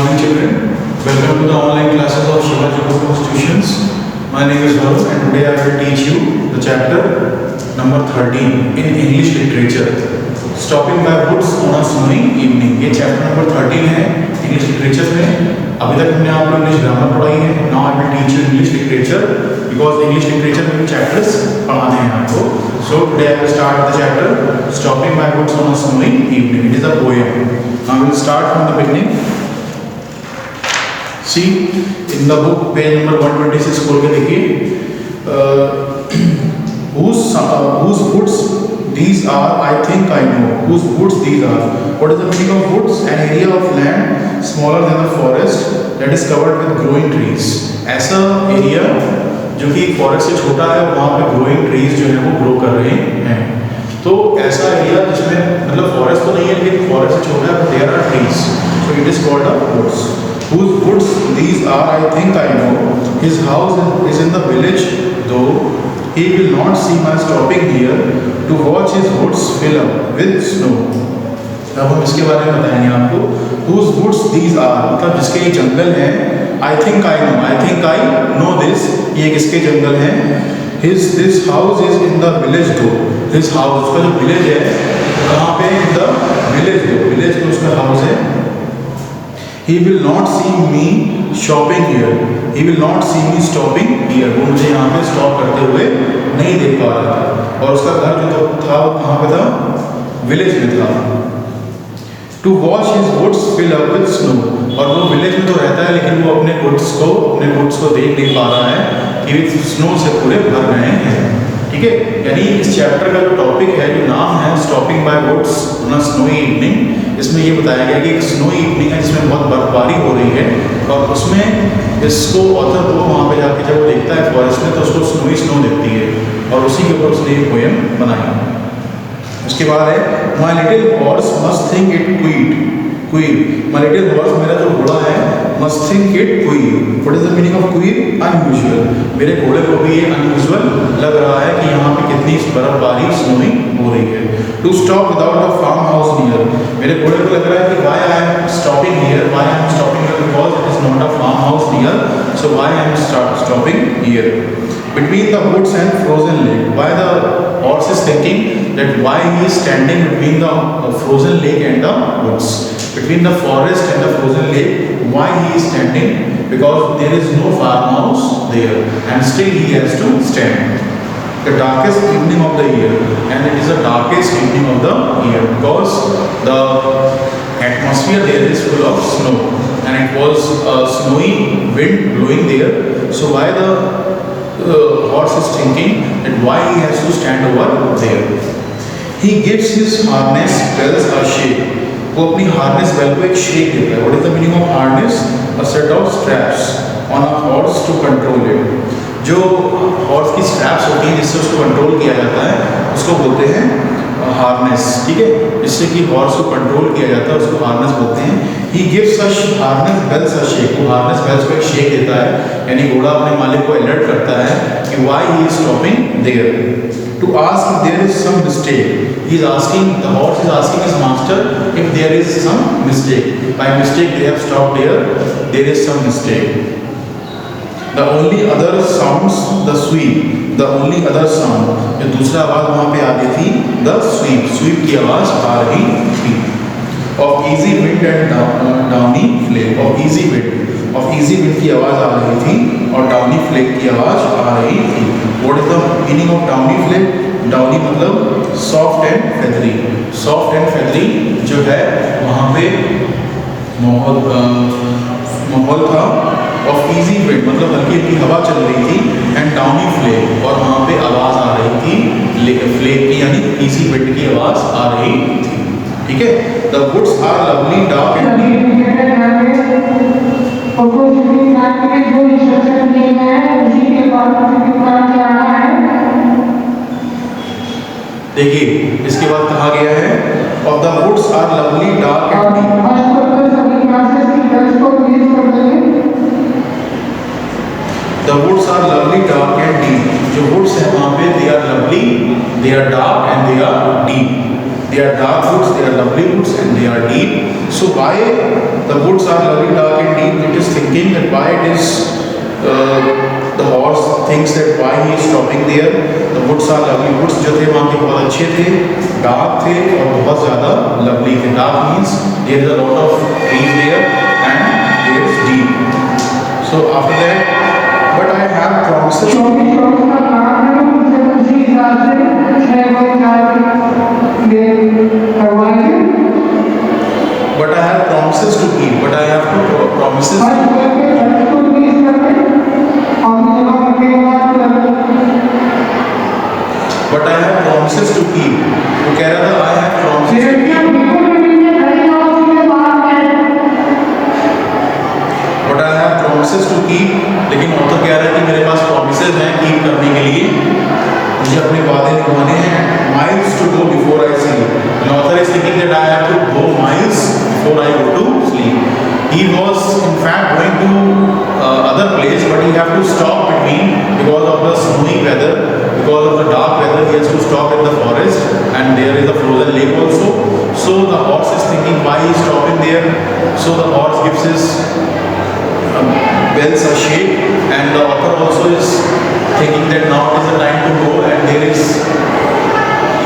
Morning children, welcome to the online classes of Shivaji Guru Tuitions. My name is Varun and today I will teach you the chapter number 13 in English literature. Stopping by woods on a snowy evening. ये chapter number 13 है English literature में. अभी तक हमने आपको English grammar पढ़ाई है. Now I will teach you English literature because English literature में chapters पढ़ाने हैं आपको. So today I will start the chapter Stopping by woods on a snowy evening. It is a poem. Now we will start from the beginning. See in the book page number 126 खोल के देखिए whose woods these are. I think I know whose woods these are. What is the meaning of woods? An area of land smaller than a forest that is covered with growing trees. ऐसा area जो कि forest से छोटा है वहाँ पे growing trees जो है वो ग्रो कर रहे हैं. तो ऐसा एरिया जिसमें मतलब फॉरेस्ट तो नहीं है लेकिन फॉरेस्ट से छोटा है, there are trees, so it is called a woods. Whose woods these are, I think I know. His house is in the village, though he will not see my stopping here to watch his woods fill up with snow. अब हम इसके बारे में बताएंगे आपको. Whose woods these are, मतलब जिसके ये जंगल हैं. I think I know this. ये किसके जंगल हैं? This house is in the village, though. His house, उसका जो village है कहाँ पे? In the village, though. Village में उसका house है. He will not see me shopping here. He will not see me stopping here. वो मुझे यहाँ पे स्टॉप करते हुए नहीं देख पा रहा था. और उसका घर जो था वो कहाँ पे था? विलेज में था. To watch his woods fill up with snow. और वो विलेज में तो रहता है लेकिन वो अपने woods को देख नहीं पा रहा है कि स्नो से पूरे भर गए हैं. ठीक है, यानी इस चैप्टर का जो टॉपिक है, जो नाम है stopping by woods on a snowy evening, इसमें ये बताया गया कि एक स्नोई इवनिंग है जिसमें बहुत बर्फबारी हो रही है और उसमें इसको ऑथर को वहाँ पे जाके जब वो देखता है फॉरेस्ट में तो उसको स्नो दिखती है और उसी के ऊपर उसने एक पोएम बनाई. उसके बाद है my little horse must think it quite. My little horse, मेरा जो घोड़ा है, must think it quite. What is the meaning of quite? Unusual. मेरे घोड़े को भी ये अनयूजुअल लग रहा है कि यहाँ पे कितनी बर्फबारी स्नोइंग हो रही है. To stop without a farm house near. मेरे घोड़े को लग रहा है कि why I am stopping here because it is not a farm house near, so why I am stopping here. Between the woods and frozen lake. Why the horse is thinking that why he is standing between the frozen lake and the woods. Between the forest and the frozen lake, why he is standing? Because there is no farmhouse there and still he has to stand. The darkest evening of the year, and it is the darkest evening of the year because the atmosphere there is full of snow and it was a snowy wind blowing there. So why the horse is thinking that why he has to stand over there. He gives his harness bells a shake. वो अपनी harness bell को एक shake देता है. What is the meaning of harness? A set of straps on a horse to control it. जो horse की straps होती हैं जिससे उसको control किया जाता है उसको बोलते हैं हार्नेस. ठीक है, जिससे कि हॉर्स को कंट्रोल किया जाता है उसको हार्नेस बोलते हैं. He gives a harness bells a shake. वो हार्नेस बेल्स को एक शेक देता है, यानी घोड़ा अपने मालिक को अलर्ट करता है कि why he is stopping there. To ask if there is some mistake. He is asking, the horse is asking his master if there is some mistake. By mistake they have stopped here, there is some mistake. The only other sounds the sweep. The only other sound, जो दूसरा आवाज वहाँ पे आ रही थी, the sweep. Sweep की आवाज आ रही थी. Of easy wind and downy flake. Of easy wind की आवाज आ रही थी और downy flake की आवाज आ रही थी. What is the meaning of downy flake? Downy मतलब soft and feathery. Soft and feathery जो है वहाँ पे माहौल था. ऑफ इजी विंड मतलब हल्की हल्की हवा चल रही थी एंड डाउनी फ्लेक और वहाँ पे आवाज़ आ रही थी फ्लेक की, यानी इजी विंड की आवाज़ आ रही थी. ठीक है, the woods are lovely dark and देखिए इसके बाद कहा गया है of the woods are lovely dark and The woods are lovely, dark and deep. जो woods हैं वहाँ पे they are lovely, they are dark and they are deep. They are dark woods, they are lovely woods, and they are deep. So why the woods are lovely, dark, and deep? It is thinking that why it is the horse thinks that why he is stopping there. The woods are lovely woods. जो थे वहाँ के बहुत अच्छे थे, dark थे और बहुत ज़्यादा lovely थे. Dark means there is a lot of trees there and there is deep. So after that, but I have promises. But I have promises to keep. But I have to promises. But I have promises to keep. तो कह रहा था I have promises to keep. But I have promises to keep. लेकिन author कह रहा है कि मेरे पास promises हैं keep करने के लिए. मुझे अपने वादे निभाने हैं. Miles to go before I sleep. And author is thinking that I have to go miles before I go to sleep. He was in fact going to other place, but he have to stop between because of the snowy weather, because of the dark weather. He has to stop in the forest, and there is a frozen lake also. So the horse is thinking why he is stopping there. So the horse gives his bells a shake, and the author also is thinking that now is the time to go, and there is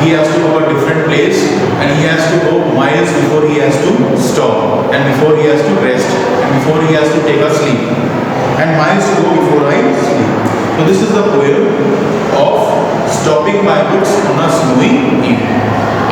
he has to go a different place, and he has to go miles before he has to stop, and before he has to rest, and before he has to take a sleep, and miles to go before I sleep. So this is the poem of stopping my books on a snowy evening.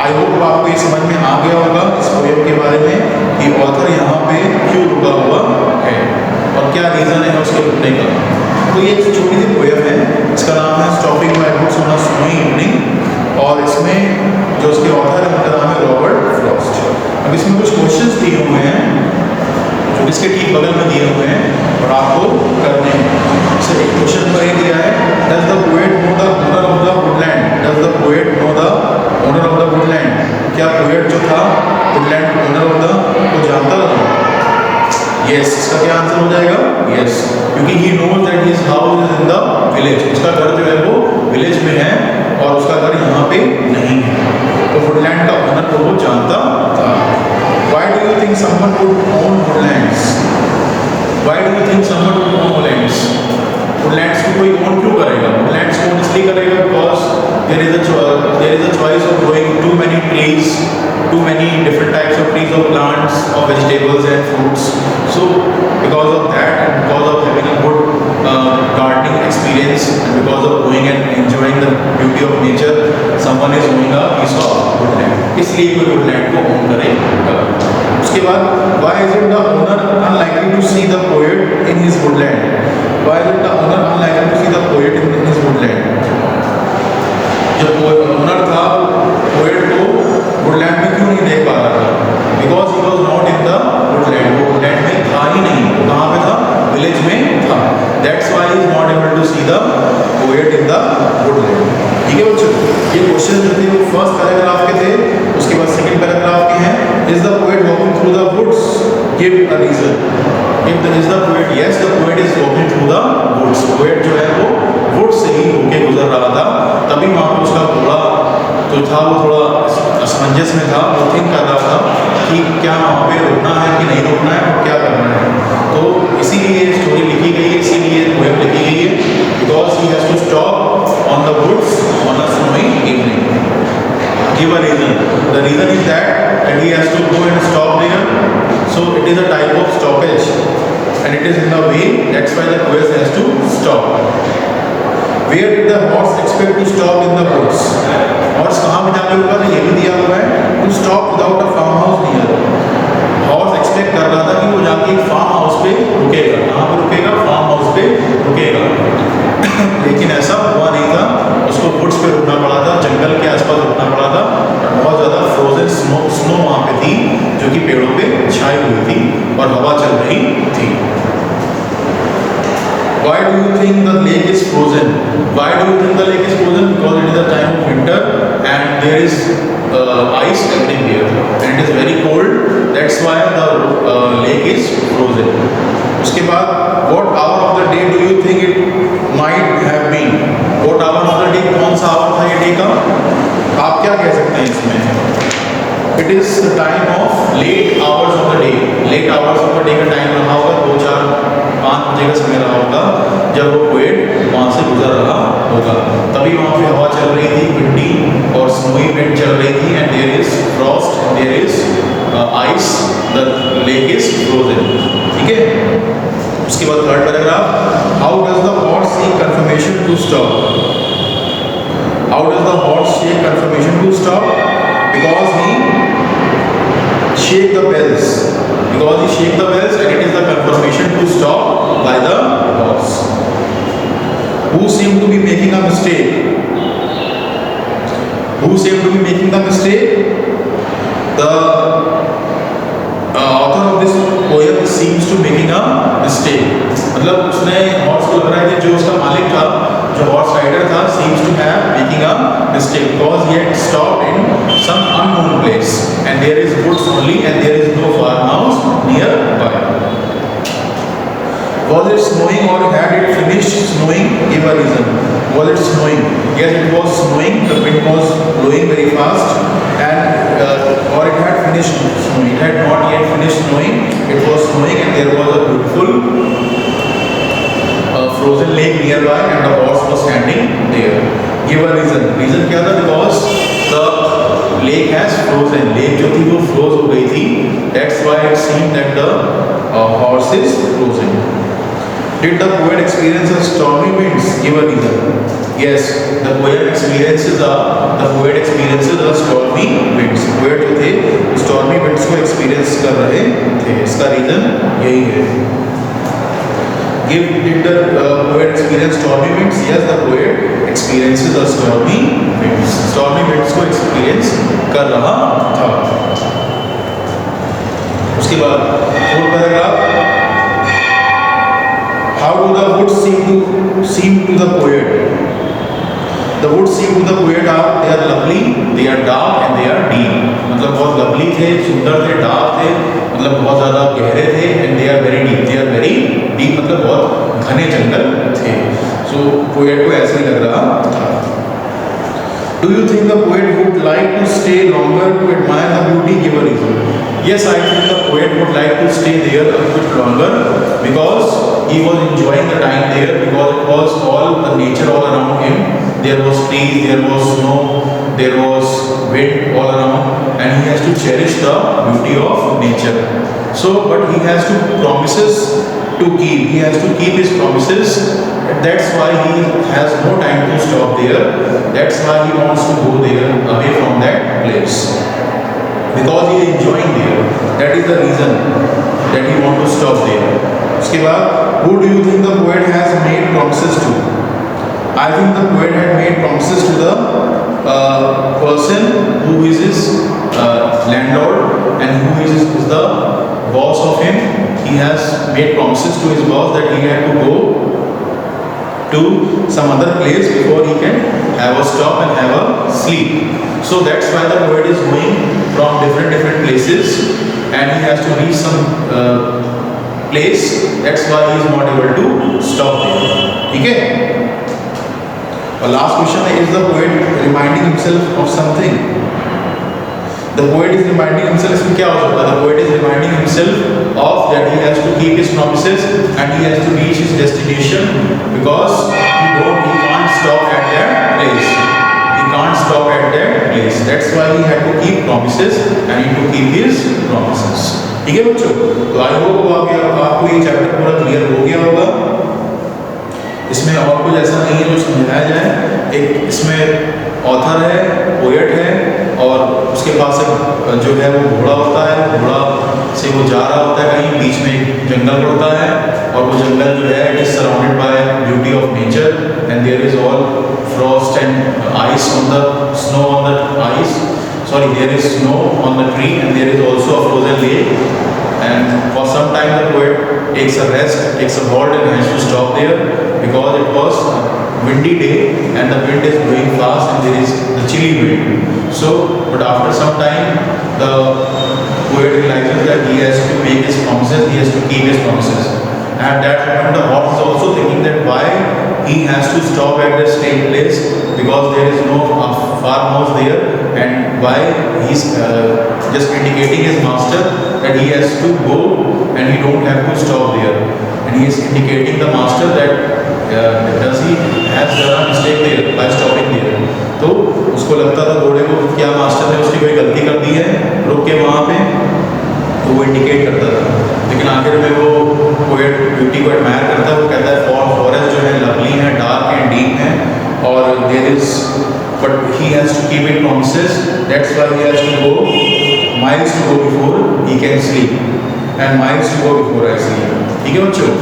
I hope आपको ये समझ में आ गया होगा इस poem के बारे में कि ऑथर यहाँ पे क्यों रुका हुआ है और क्या रीज़न है उसके रुकने का. तो ये एक छोटी सी पोएम है, इसका नाम है stopping my books on a snowy evening, और इसमें जो उसके ऑथर है उनका नाम है रॉबर्ट फ्रॉस्ट. अब इसमें कुछ क्वेश्चंस दिए हुए हैं जो इसके ठीक बगल में दिए हुए हैं और आपको करने हैं. जैसे एक क्वेश्चन पर ये दिया है, does the poet know the owner of the Woodland. Does the poet know the owner of the Woodland. क्या पोएट जो था वुडलैंड ओनर ऑफ द को जानता था? यस. इसका क्या आंसर हो जाएगा? यस, क्योंकि he knows that his house is in the village. उसका घर जो है वो विलेज में है और उसका घर यहाँ पे नहीं है. तो वुडलैंड का ओनर को वो जानता था. Why do you think someone would own Woodlands? Why do you think someone would own Woodlands? Woodlands को कोई ओन क्यों करेगा? वुडलैंड्स को इसलिए करेगा because there is a choice of growing too many trees, too many different types of trees, of plants, of vegetables and fruits. So because of that, and because of having a good gardening experience, and because of going and enjoying the beauty of nature, someone is owning a piece of woodland. इसलिए कोई woodland को own करेगा. उसके बाद why is it the owner unlikely to see the poet in his woodland? Why is it the owner unlikely to see the poet in his woodland? जब owner था poet को Woodland में क्यों नहीं देख पा रहा था? Because he was not in the Woodland. वो वुडलैंड में था ही नहीं. वो कहाँ पे था? विलेज में था. That's why he is not able to see the poet in the woodland. ठीक है बच्चों, ये क्वेश्चन जो थे वो फर्स्ट पैराग्राफ के थे. उसके बाद सेकंड पैराग्राफ के हैं. Is the poet walking through the woods? Give a reason. If the is the poet, yes the poet is walking through the woods. Poet जो है वो वुड से ही होके गुजर रहा था. तभी वहाँ पर उसका घोड़ा जो था वो थोड़ा असमंजस में था. वो थिंक कर रहा था कि क्या वहाँ पे रुकना है कि नहीं रुकना है और क्या करना है. तो इसीलिए स्टोरी लिखी गई है, इसीलिए पोएम लिखी गई है. Because he has to stop on the woods on a snowy evening. Give a reason. The reason is that he has to go and stop there. So it is a type of stoppage, and it is in the way. That's why the poet has to stop. Where did the horse expect to stop in the woods? Horse कहाँ पे जाके रुका था ये भी दिया हुआ है. To stop without a farm house near. Horse expect कर रहा था कि वो जाके एक फार्म हाउस पे रुकेगा. कहाँ पे रुकेगा? फार्म हाउस पे रुकेगा. लेकिन ऐसा हुआ नहीं था. उसको वुड्स पे रुकना पड़ा था, जंगल के आसपास रुकना पड़ा था. बहुत ज़्यादा फ्रोजन स्नो वहाँ पे थी जो कि पेड़ों पे छाई हुई थी और हवा चल रही थी. Why do you think the lake is frozen? Why do you think the lake is frozen? Because it is a time of winter and there is ice everywhere and it is very cold. That's why the lake is frozen. उसके बाद what hour of the day do you think it might have been? What hour of the day? कौन सा hour था ये day का? आप क्या कह सकते हैं इसमें? it is the time of late hours of the day. Late hours of the day का टाइम रहा होगा, 2, 4, 5 बजे का समय रहा होगा जब वो पोएट वहाँ से गुजर रहा होगा। तभी वहाँ पे हवा चल रही थी, विंडी और स्नोई विंड चल रही थी, and there is frost, there is ice, the lake is frozen. ठीक है, उसके बाद third paragraph, how does the horse seek confirmation to stop? How does the horse shake confirmation to stop? Because he shake the bells. Because he shake the bells, and it is the confirmation to stop by the horse. Who seem to be making a mistake? Who seem to be making the mistake? The author of this poem seems to making a mistake. मतलब उसने horse को लग रहा है कि जो उसका मालिक था, जो हॉर्स राइडर था, seems to have making a mistake because he had stopped in some unknown place and there is woods only and there is no farmhouse nearby. Was it snowing or had it finished snowing? Give a reason. Was it snowing? Yes, it was snowing. The wind was blowing very fast, and or it had finished snowing. It had not yet finished snowing. It was snowing, and there was a beautiful frozen lake nearby, and the horse was standing there. Give a reason. Reason क्या था? Because the lake has frozen. Lake जो थी वो froze हो गई थी. That's why it seemed that the horse is frozen. Did the poet experience a stormy winds? Give a reason. Yes, the poet experiences a stormy winds. Poet जो थे stormy winds को experience कर रहे थे. इसका reason यही है. Did the poet experience stormy winds? Yes, the poet experiences a stormy winds. Stormy winds को experience कर रहा था. उसके बाद fourth paragraph. How do the woods seem to the poet? The woods seem to the poet are, they are lovely, they are dark and they are deep. मतलब बहुत lovely थे, सुंदर थे, dark थे, मतलब बहुत ज़्यादा गहरे थे, and they are very deep. They are very deep मतलब बहुत घने जंगल थे. So poet को ऐसे ही लग रहा था. Do you think the poet would like to stay longer to admire the beauty? Give a reason. Yes, I think the poet would like to stay there a bit longer because he was enjoying the time there, because it was all the nature all around him. There was trees, there was snow, there was wind all around, and he has to cherish the beauty of nature. So, but he has to promises to keep. He has to keep his promises. That's why he has no time to stop there. That's why he wants to go there away from that place. Because he is enjoying there. That is the reason that he wants to stop there. उसके बाद, who do you think the poet has made promises to? I think the poet had made promises to the person who is his landlord and who is the boss of him. He has made promises to his boss that he had to go to some other place before he can have a stop and have a sleep. So that's why the poet is going from different places and he has to reach some place. That's why he is not able to stop there. ठीक है? और last question है, is the poet reminding himself of something? The poet is reminding himself, इसमें क्या हो सकता है? The poet is reminding himself of that he has to keep his promises and he has to reach his destination because he can't stop at that place. He can't stop at that place. That's why he had to keep promises and he had to keep his promises. ठीक है बच्चों, तो I hope आपको ये chapter पूरा clear हो गया होगा. इसमें और कुछ ऐसा नहीं है जो समझाया जाए. एक इसमें ऑथर है, पोएट है और उसके पास एक जो है वो घोड़ा होता है. घोड़ा से वो जा रहा होता है कहीं, बीच में एक जंगल पड़ता है और वो जंगल जो है it is surrounded by beauty of nature and there is all frost and ice on the snow on the ice. Sorry, there is snow on the tree and there is also a frozen lake. And for some time the poet takes a rest, takes a halt and has to stop there because it was a windy day and the wind is blowing fast and there is the chilly wind. So, but after some time the poet realizes that he has to make his promises, he has to keep his promises. At that moment the horse is also thinking that why he has to stop at the same place because there is no farmhouse there and why he's just indicating his master that he has to go and he don't have to stop there, and he is indicating the master that does he has done a mistake there by stopping there. तो उसको लगता था घोड़े को क्या master ने उसकी कोई गलती कर दी है रुक के वहाँ पे, तो वो इंडिकेट करता था। लेकिन आखिर में वो पोएट ब्यूटी को एडमायर करता है, वो कहता है फॉरेस्ट जो है लवली है, डार्क एंड डीप है, और there is but he has to keep it promises, that's why he has to go miles to go before he can sleep and miles to go before I sleep. ठीक है बच्चों,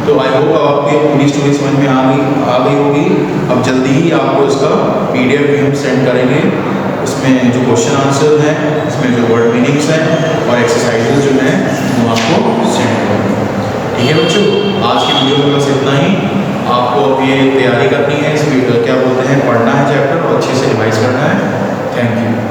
तो I hope आपको ये पूरी story समझ में आ गई होगी। अब जल्दी ही आपको इसका PDF भी हम सेंड करेंगे, इसमें जो क्वेश्चन आंसर हैं, इसमें जो वर्ड मीनिंग्स हैं और एक्सरसाइजेज जो हैं वो आपको सेंड करेंगे। ठीक है बच्चों, आज की वीडियो में बस इतना ही। आपको अब ये तैयारी करनी है, इस क्या बोलते हैं, पढ़ना है चैप्टर और अच्छे से रिवाइज करना है। Thank you.